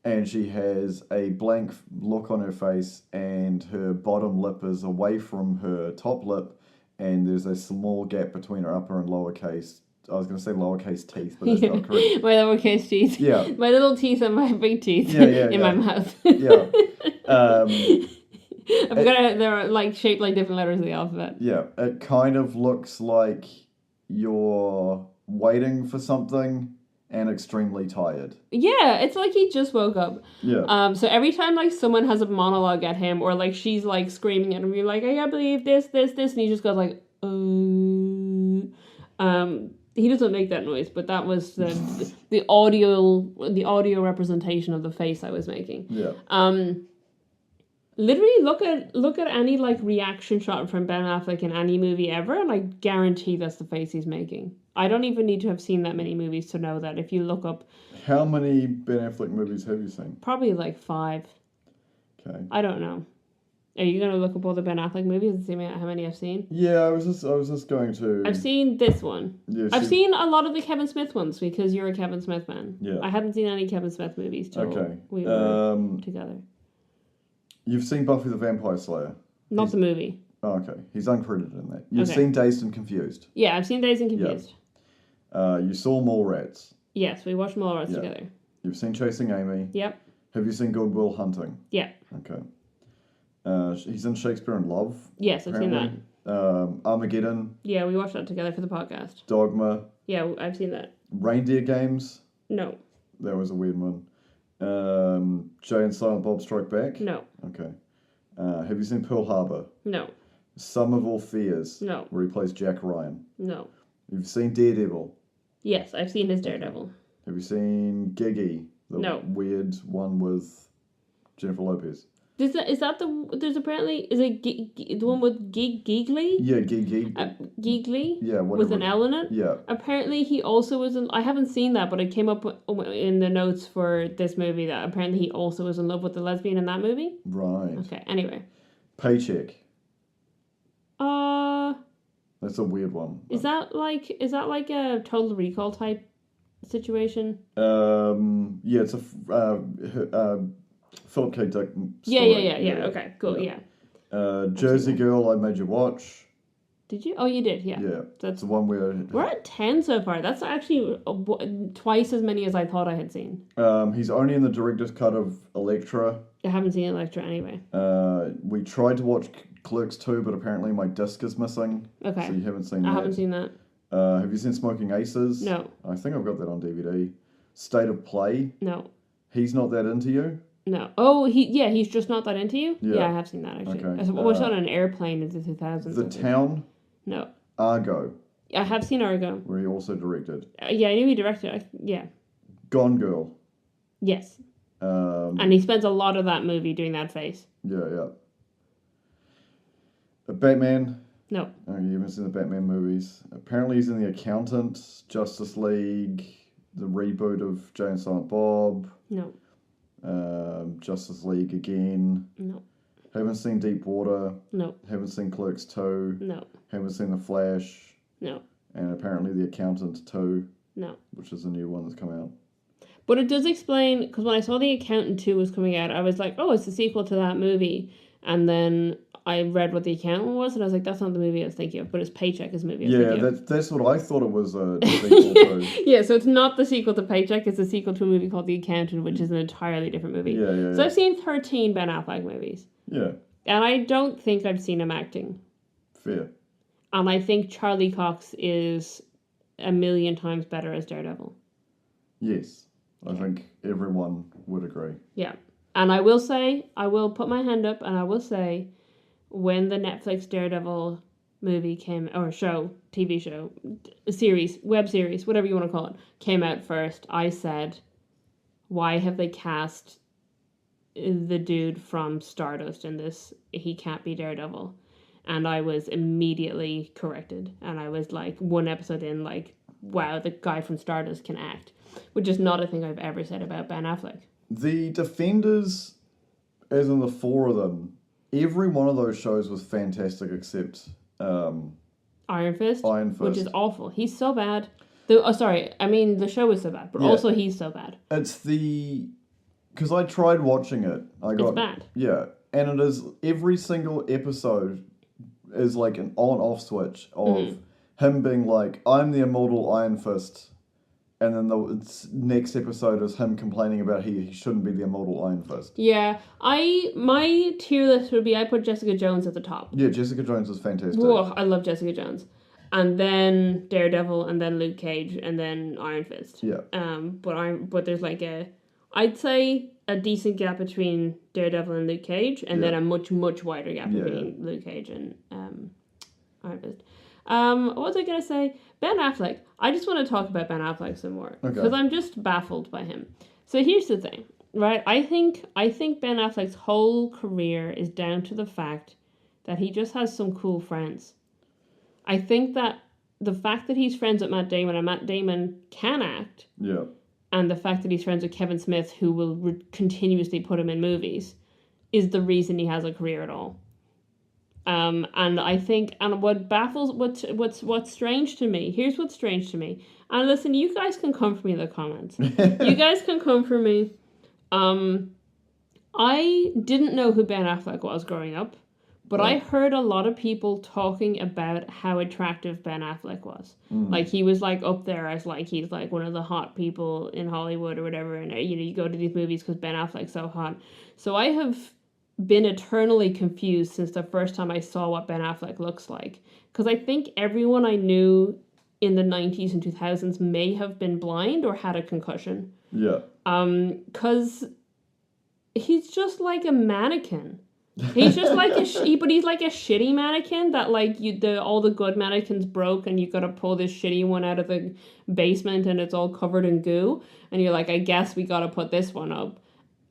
and she has a blank look on her face, and her bottom lip is away from her top lip, and there's a small gap between her upper and lowercase. I was going to say lowercase teeth, but that's not correct. My lowercase teeth. Yeah. My little teeth and my big teeth in my mouth. Yeah. They're like shaped like different letters of the alphabet. Yeah, it kind of looks like you're waiting for something and extremely tired. Yeah, it's like he just woke up. Yeah. So every time like someone has a monologue at him, or like she's like screaming at him, you're like, I can't believe this, and he just goes like, He doesn't make that noise, but that was the audio representation of the face I was making. Yeah. Literally look at any like reaction shot from Ben Affleck in any movie ever, and I guarantee that's the face he's making. I don't even need to have seen that many movies to know that. If you look up, how many Ben Affleck movies have you seen? Probably like 5. Okay. I don't know. Are you gonna look up all the Ben Affleck movies and see how many I've seen? Yeah, I was just going to. I've seen this one. Yeah, I've seen a lot of the Kevin Smith ones because you're a Kevin Smith fan. Yeah. I hadn't seen any Kevin Smith movies till Okay. we were together. You've seen Buffy the Vampire Slayer? Not the movie. Oh, okay. He's uncredited in that. You've seen Dazed and Confused? Yeah, I've seen Dazed and Confused. You saw Mallrats? Yes, we watched Mallrats together. You've seen Chasing Amy? Yep. Have you seen Good Will Hunting? Yeah. Okay. He's in Shakespeare in Love? Yes, I've seen that. Armageddon? Yeah, we watched that together for the podcast. Dogma? Yeah, I've seen that. Reindeer Games? No. That was a weird one. Jay and Silent Bob Strike Back? No. Okay. Have you seen Pearl Harbor? No. Sum of All Fears? No. Where he plays Jack Ryan? No. You've seen Daredevil? Yes, I've seen his Daredevil. Have you seen Giggy? The weird one with Jennifer Lopez. Is it the one with Giggly? Yeah, Giggy. Giggly? Yeah, whatever. With an L in it? Yeah. Apparently he also was in... I haven't seen that, but it came up in the notes for this movie that apparently he also was in love with the lesbian in that movie. Right. Okay, anyway. Paycheck. That's a weird one. Is that like a Total Recall type situation? Yeah, it's a Philip K. Dick story. Yeah. Okay, cool. Yeah. Jersey Girl, I Made You Watch. Did you? Oh, you did. Yeah. Yeah. That's the one where we're at 10 so far. That's actually twice as many as I thought I had seen. He's only in the director's cut of Elektra. I haven't seen Elektra anyway. We tried to watch Clerks 2, but apparently my disc is missing. Okay. So you haven't seen that. I haven't seen that. Have you seen Smoking Aces? No. I think I've got that on DVD. State of Play? No. He's Not That Into You? No. Oh, he's just not that into you? Yeah, I have seen that actually. Okay. I watched that on an airplane in the 2000s. The Town? No. Argo? I have seen Argo. Where he also directed. Yeah, I knew he directed. Yeah. Gone Girl? Yes. And he spends a lot of that movie doing that face. Yeah. Batman? No. Oh, you haven't seen the Batman movies. Apparently he's in The Accountant, Justice League, the reboot of Jay and Silent Bob. No. Justice League again. No. Haven't seen Deep Water. No. Haven't seen Clerks 2. No. Haven't seen The Flash. No. And apparently The Accountant 2. No. Which is a new one that's come out. But it does explain, because when I saw The Accountant 2 was coming out, I was like, oh, it's the sequel to that movie. And then I read what The Accountant was, and I was like, that's not the movie I was thinking of, but it's Paycheck is the movie I was thinking of. That's what I thought it was a sequel to. Yeah, so it's not the sequel to Paycheck, it's a sequel to a movie called The Accountant, which is an entirely different movie. Yeah. So I've seen 13 Ben Affleck movies. Yeah. And I don't think I've seen him acting. Fair. And I think Charlie Cox is a million times better as Daredevil. Yes. I think everyone would agree. Yeah. And I will say, I will put my hand up and I will say, when the Netflix Daredevil movie came, or show, TV show, series, web series, whatever you want to call it, came out first, I said, why have they cast the dude from Stardust in this? He can't be Daredevil. and I was immediately corrected. And I was like, one episode in, like, wow, the guy from Stardust can act. Which is not a thing I've ever said about Ben Affleck. The Defenders, as in the four of them, every one of those shows was fantastic except Iron Fist. Iron Fist. Which is awful. He's so bad. The show is so bad, but also he's so bad. It's the... Because I tried watching it. It's bad. Yeah. And it is... Every single episode is like an on-off switch of him being like, I'm the immortal Iron Fist. And then the next episode is him complaining about he shouldn't be the immortal Iron Fist. Yeah. My tier list would be, I put Jessica Jones at the top. Yeah, Jessica Jones is fantastic. Whoa, I love Jessica Jones. And then Daredevil, and then Luke Cage, and then Iron Fist. Yeah. But there's like I'd say a decent gap between Daredevil and Luke Cage, and then a much, much wider gap between Luke Cage and Iron Fist. What was I going to say? Ben Affleck. I just want to talk about Ben Affleck some more. Because I'm just baffled by him. So here's the thing, right? I think Ben Affleck's whole career is down to the fact that he just has some cool friends. I think that the fact that he's friends with Matt Damon and Matt Damon can act, and the fact that he's friends with Kevin Smith, who will continuously put him in movies, is the reason he has a career at all. And I think, and what's strange to me, here's what's strange to me. And listen, you guys can come for me in the comments. You guys can come for me. I didn't know who Ben Affleck was growing up. But I heard a lot of people talking about how attractive Ben Affleck was. Like, he was, like, up there as, like, he's, like, one of the hot people in Hollywood or whatever. And, you know, you go to these movies because Ben Affleck's so hot. So I have been eternally confused since the first time I saw what Ben Affleck looks like. Because I think everyone I knew in the 90s and 2000s may have been blind or had a concussion. Yeah. Because he's just like a mannequin. He's just like but he's like a shitty mannequin that like all the good mannequins broke and you gotta pull this shitty one out of the basement and it's all covered in goo and you're like, I guess we gotta put this one up.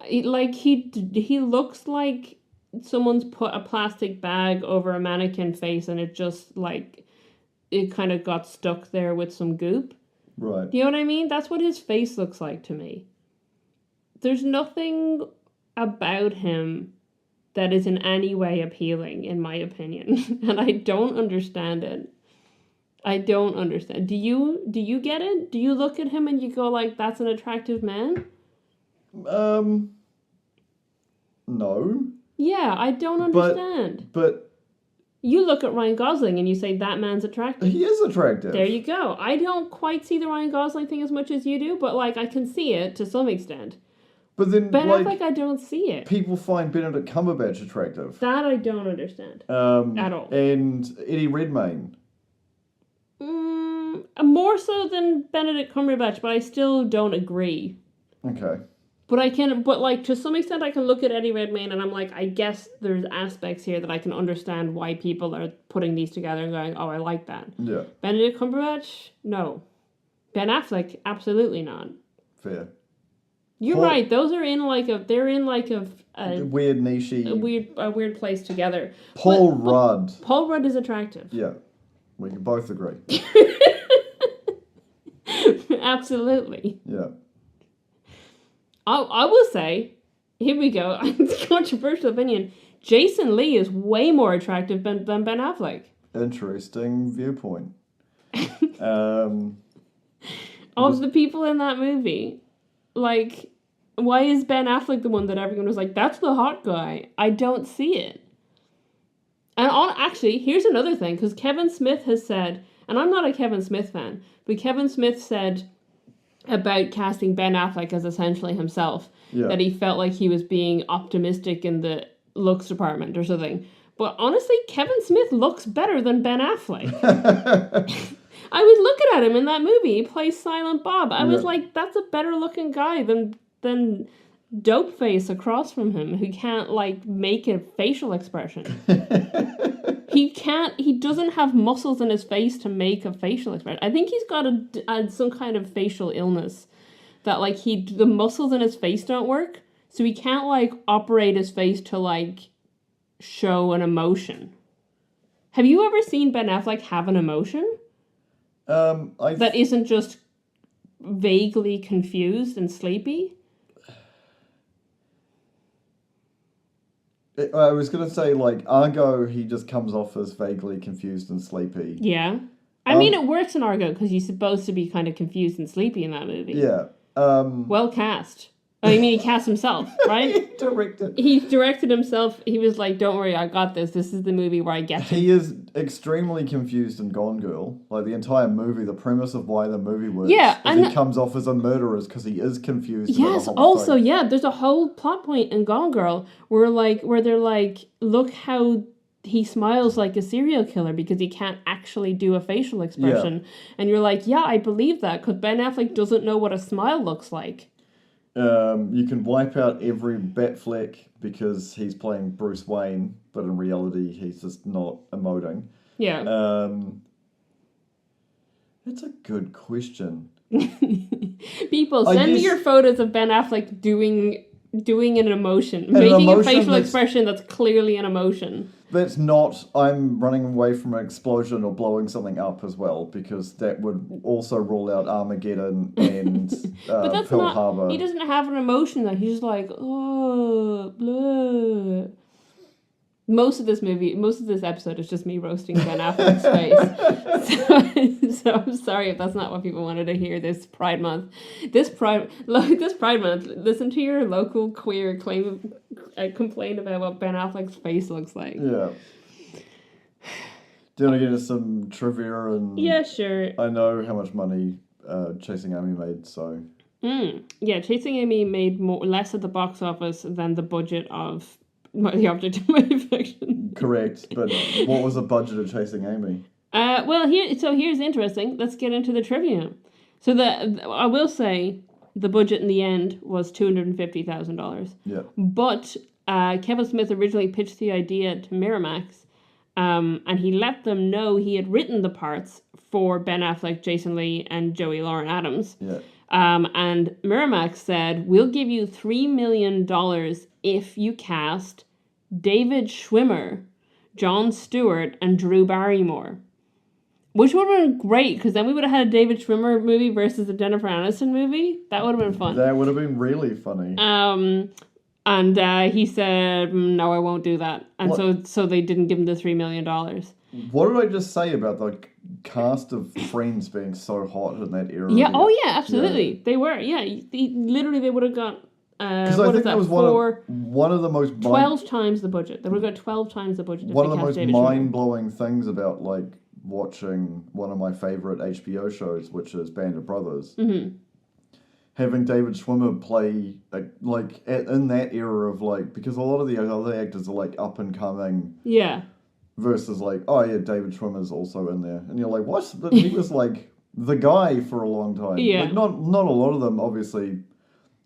He looks like someone's put a plastic bag over a mannequin face and it just like it kind of got stuck there with some goop. Right. Do you know what I mean? That's what his face looks like to me. There's nothing about him that is in any way appealing, in my opinion. And I don't understand it. I don't understand. Do you get it? Do you look at him and you go like, that's an attractive man? No. Yeah, I don't understand. But you look at Ryan Gosling and you say, that man's attractive. He is attractive. There you go. I don't quite see the Ryan Gosling thing as much as you do, but like I can see it to some extent. But then, Ben Affleck, I don't see it. People find Benedict Cumberbatch attractive. That I don't understand. At all. And Eddie Redmayne. More so than Benedict Cumberbatch, but I still don't agree. Okay. But like, to some extent, I can look at Eddie Redmayne and I'm like, I guess there's aspects here that I can understand why people are putting these together and going, oh, I like that. Yeah. Benedict Cumberbatch? No. Ben Affleck? Absolutely not. Fair. You're right. Those are in like a weird niche. A weird place together. Paul Rudd. Paul Rudd is attractive. Yeah. We can both agree. Absolutely. Yeah. I will say, here we go. Controversial opinion. Jason Lee is way more attractive than Ben Affleck. Interesting viewpoint. Of the people in that movie, like, why is Ben Affleck the one that everyone was like, that's the hot guy? I don't see it. And actually, here's another thing, because Kevin Smith has said, and I'm not a Kevin Smith fan, but Kevin Smith said about casting Ben Affleck as essentially himself, that he felt like he was being optimistic in the looks department or something. But honestly, Kevin Smith looks better than Ben Affleck. I was looking at him in that movie. He plays Silent Bob. I was like, that's a better looking guy than Dopeface across from him, who can't like make a facial expression. He doesn't have muscles in his face to make a facial expression. I think he's got some kind of facial illness that like the muscles in his face don't work, so he can't like operate his face to like show an emotion. Have you ever seen Ben Affleck have an emotion that isn't just vaguely confused and sleepy? I was going to say, like, Argo, he just comes off as vaguely confused and sleepy. Yeah. I mean, it works in Argo because he's supposed to be kind of confused and sleepy in that movie. Yeah. Well cast. I mean, he cast himself, right? He directed himself. He was like, don't worry, I got this. This is the movie where I get it. He is extremely confused in Gone Girl. Like, the entire movie, the premise of why the movie works. Yeah, and he comes off as a murderer because he is confused. Yes, also, yeah, there's a whole plot point in Gone Girl where they're like, look how he smiles like a serial killer because he can't actually do a facial expression. Yeah. And you're like, yeah, I believe that because Ben Affleck doesn't know what a smile looks like. You can wipe out every Batfleck because he's playing Bruce Wayne, but in reality, he's just not emoting. Yeah. That's a good question. People, send me your photos of Ben Affleck doing an emotion. Making a facial expression that's clearly an emotion. That's not, I'm running away from an explosion or blowing something up as well, because that would also rule out Armageddon and but that's Pearl not, Harbor. He doesn't have an emotion though. He's just like, oh, blah. Most of this episode is just me roasting Ben Affleck's face. So I'm sorry if that's not what people wanted to hear this Pride Month. This Pride Month, listen to your local queer complain about what Ben Affleck's face looks like. Yeah. Do you want to get into some trivia? Yeah, sure. I know how much money Chasing Amy made, so... Yeah, Chasing Amy made less at the box office than the budget of The Object of My Affection. Correct, but what was the budget of Chasing Amy? Here's interesting. Let's get into the trivia. So I will say the budget in the end was $250,000. Yeah. But Kevin Smith originally pitched the idea to Miramax, and he let them know he had written the parts for Ben Affleck, Jason Lee, and Joey Lauren Adams. Yeah. And Miramax said, we'll give you $3 million if you cast David Schwimmer, Jon Stewart, and Drew Barrymore. Which would have been great, because then we would have had a David Schwimmer movie versus a Jennifer Aniston movie. That would have been fun. That would have been really funny. And he said, no, I won't do that. And so they didn't give him the $3 million. What did I just say about the cast of Friends being so hot in that era? Yeah, absolutely. Yeah. They were, they would have got... Because I think that was one of the most... 12 times the budget. They would have got 12 times the budget. One of the most mind-blowing things about, watching one of my favourite HBO shows, which is Band of Brothers. Mm-hmm. Having David Schwimmer play, in that era of, because a lot of the other actors are, up and coming. Yeah. Versus, David Schwimmer's also in there. And you're like, what? But he was, the guy for a long time. Yeah. Not a lot of them, obviously.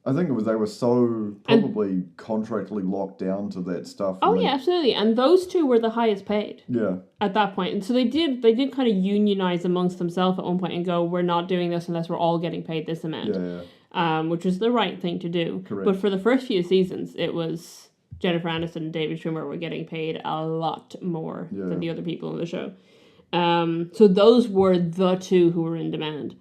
I think they were so probably contractually locked down to that stuff. Oh, yeah, absolutely. And those two were the highest paid. Yeah. At that point. And so they did kind of unionize amongst themselves at one point and go, we're not doing this unless we're all getting paid this amount. Yeah. Which was the right thing to do. Correct. But for the first few seasons, it was Jennifer Aniston and David Schwimmer were getting paid a lot more than the other people on the show. So those were the two who were in demand.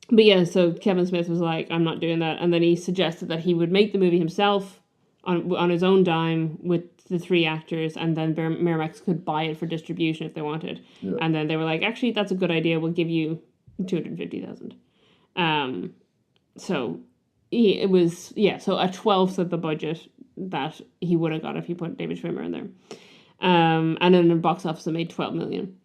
But yeah, so Kevin Smith was like, I'm not doing that. And then he suggested that he would make the movie himself on his own dime with the three actors, and then Miramax could buy it for distribution if they wanted. Yeah. And then they were like, actually, that's a good idea. We'll give you $250,000. So a 12th of the budget that he would have got if he put David Schwimmer in there. And then the box office it made $12 million.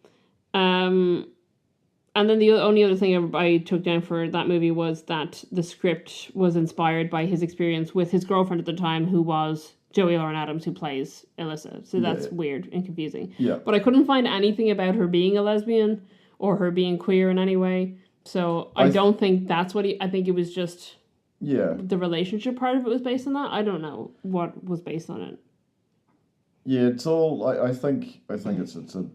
And then the only other thing I took down for that movie was that the script was inspired by his experience with his girlfriend at the time, who was Joey Lauren Adams, who plays Alyssa. So that's weird and confusing. Yeah. But I couldn't find anything about her being a lesbian or her being queer in any way. So I don't think that's what I think it was just... Yeah. The relationship part of it was based on that. I don't know what was based on it. Yeah, it's all... I think it's a...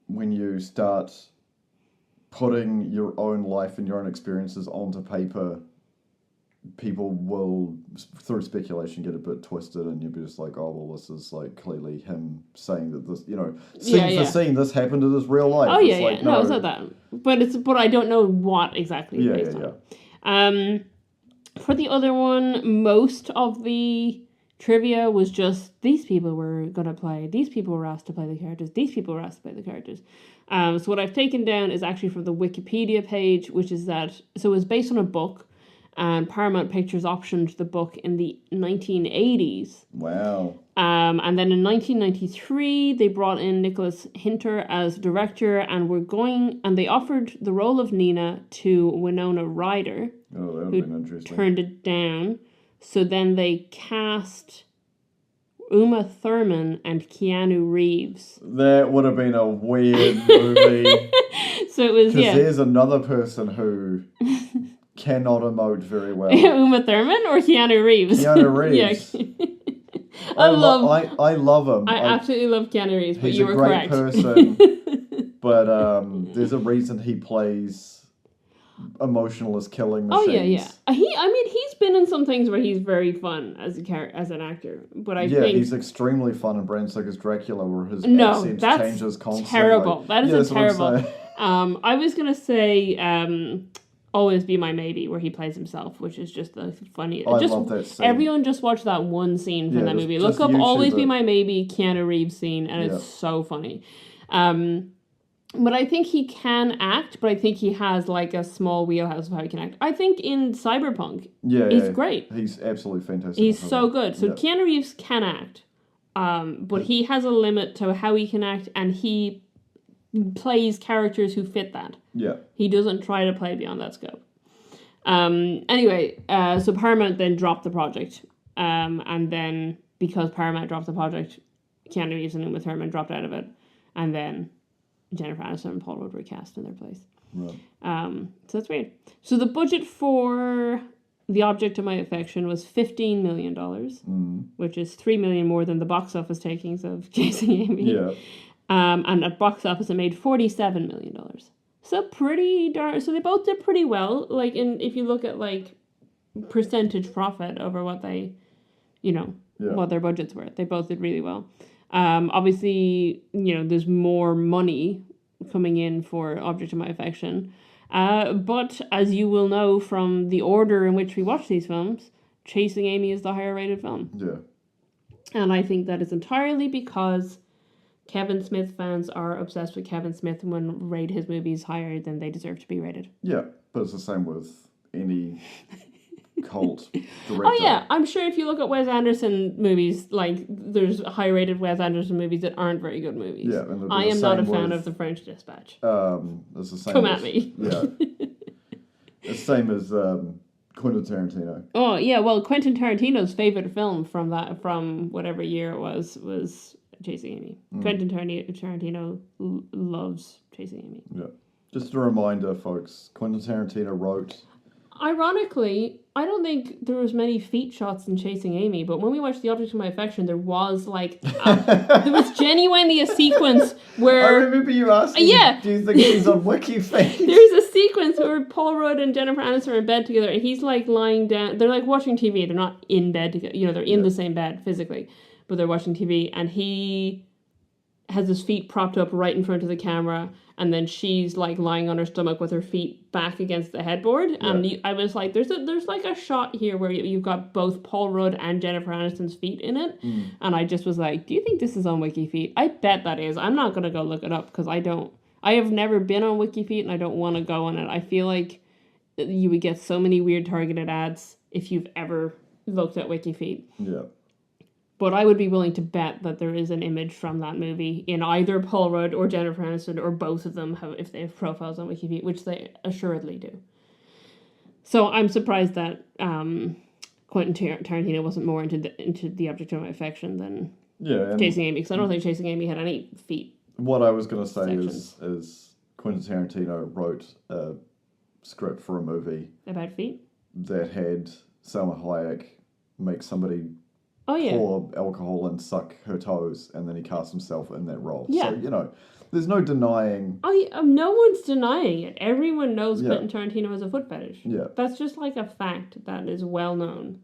When you start... putting your own life and your own experiences onto paper, people will, through speculation, get a bit twisted, and you'll be just like, oh, well, this is like clearly him saying that this, scene for scene, this happened in his real life. Oh, it's yeah. No, it's not that. But I don't know what exactly it's based on. For the other one, most of the trivia was just these people were going to play, these people were asked to play the characters, these people were asked to play the characters. So what I've taken down is actually from the Wikipedia page, which is that, so it was based on a book, and Paramount Pictures optioned the book in the 1980s. Wow. And then in 1993, they brought in Nicholas Hynter as director, and they offered the role of Nina to Winona Ryder. Oh, that would have been interesting. Turned it down. So then they cast Uma Thurman and Keanu Reeves. That would have been a weird movie. So it was, because there's another person who cannot emote very well. Uma Thurman or Keanu Reeves? Keanu Reeves. I love him. I absolutely love Keanu Reeves, but you were correct. He's a great person. But there's a reason he plays emotionless killing machines. Oh yeah. He's been in some things where he's very fun as an actor, but I think he's extremely fun in Bram Stoker's Dracula, where his accent changes constantly. Terrible. That is terrible. I was gonna say Always Be My Maybe, where he plays himself, which is just the funny. I love that scene. Everyone just watch that one scene from that movie. Look up Always Be My Maybe Keanu Reeves scene, and it's so funny. But I think he can act, but I think he has like a small wheelhouse of how he can act. I think in Cyberpunk, he's great. He's absolutely fantastic. He's so good. So Keanu Reeves can act, but he has a limit to how he can act, and he plays characters who fit that. Yeah. He doesn't try to play beyond that scope. Anyway, so Paramount then dropped the project. And then because Paramount dropped the project, Keanu Reeves and Uma Thurman dropped out of it. And then Jennifer Aniston and Paul Rudd were cast in their place. Right. So that's weird. So the budget for The Object of My Affection was $15 million, which is $3 million more than the box office takings of Chasing Amy. Yeah. And at box office, it made $47 million. So pretty darn. So they both did pretty well. Like, if you look at like percentage profit over what they, what their budgets were, they both did really well. Obviously, there's more money coming in for Object of My Affection. But as you will know from the order in which we watch these films, Chasing Amy is the higher rated film. Yeah. And I think that is entirely because Kevin Smith fans are obsessed with Kevin Smith and will rate his movies higher than they deserve to be rated. Yeah, but it's the same with any cult director. Oh yeah, I'm sure if you look at Wes Anderson movies, like there's high-rated Wes Anderson movies that aren't very good movies. Yeah, and I am not a fan of The French Dispatch. It's the same. Come at me. Yeah, the same as Quentin Tarantino. Oh yeah, well, Quentin Tarantino's favorite film from whatever year it was Chasing Amy. Quentin Tarantino loves Chasing Amy. Yeah. Just a reminder, folks, Quentin Tarantino wrote... Ironically, I don't think there was many feet shots in Chasing Amy, but when we watched The Object of My Affection, there was there was genuinely a sequence where... I remember you asking, do you think he's on WikiFeet? There's a sequence where Paul Rudd and Jennifer Aniston are in bed together, and he's like lying down. They're like watching TV. They're not in bed together. They're in the same bed physically, but they're watching TV, and he has his feet propped up right in front of the camera, and then she's like lying on her stomach with her feet back against the headboard. Yeah. And I was like, there's like a shot here where you've got both Paul Rudd and Jennifer Aniston's feet in it. And I just was like, do you think this is on WikiFeet? I bet that is. I'm not going to go look it up because I have never been on WikiFeet and I don't want to go on it. I feel like you would get so many weird targeted ads if you've ever looked at WikiFeet. Yeah. But I would be willing to bet that there is an image from that movie in either Paul Rudd or Jennifer Aniston, or both of them if they have profiles on WikiFeet, which they assuredly do. So I'm surprised that Quentin Tarantino wasn't more into the Object of My Affection than Chasing Amy, because I don't think Chasing Amy had any feet. What I was going to say is Quentin Tarantino wrote a script for a movie about feet that had Salma Hayek make somebody pour alcohol and suck her toes, and then he cast himself in that role. Yeah. So, there's no denying. No one's denying it. Everyone knows Yeah. Quentin Tarantino has a foot fetish. Yeah. That's just like a fact that is well known.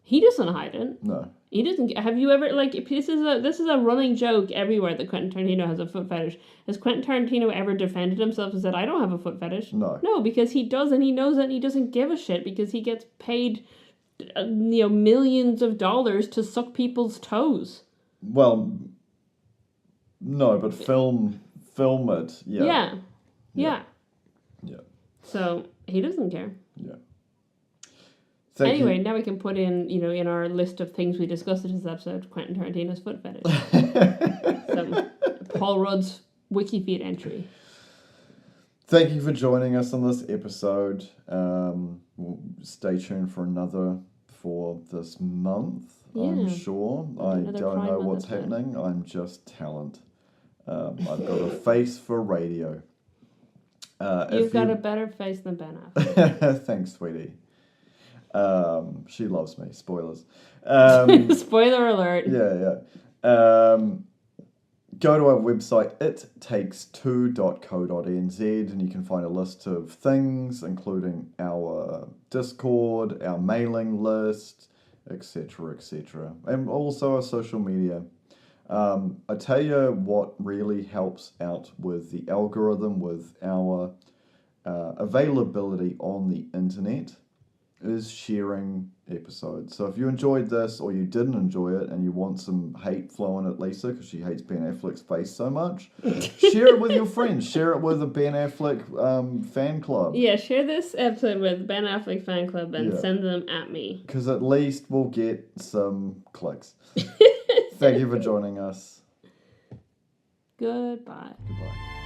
He doesn't hide it. No. He doesn't. Have you ever this is a running joke everywhere that Quentin Tarantino has a foot fetish. Has Quentin Tarantino ever defended himself and said, "I don't have a foot fetish"? No. No, because he does, and he knows it, and he doesn't give a shit because he gets paid, millions of dollars to suck people's toes. Well, no, but film it. Yeah. Yeah. Yeah. So he doesn't care. Yeah. Anyway, now we can put in, in our list of things we discussed in this episode, Quentin Tarantino's foot fetish. So, Paul Rudd's Wikifeed entry. Thank you for joining us on this episode. Stay tuned for another for this month, I'm sure. I don't know what's happening. I'm just talent. I've got a face for radio. You've got a better face than Ben Affleck. Thanks, sweetie. She loves me. Spoilers. Spoiler alert. Yeah. Go to our website, ittakes2.co.nz, and you can find a list of things, including our Discord, our mailing list, etc., and also our social media. I tell you what really helps out with the algorithm, with our availability on the internet, is sharing episodes. So if you enjoyed this or you didn't enjoy it and you want some hate flowing at Lisa because she hates Ben Affleck's face so much, share it with your friends. Share it with a Ben Affleck fan club. Yeah, share this episode with Ben Affleck fan club and send them at me. Because at least we'll get some clicks. Thank you for joining us. Goodbye. Goodbye.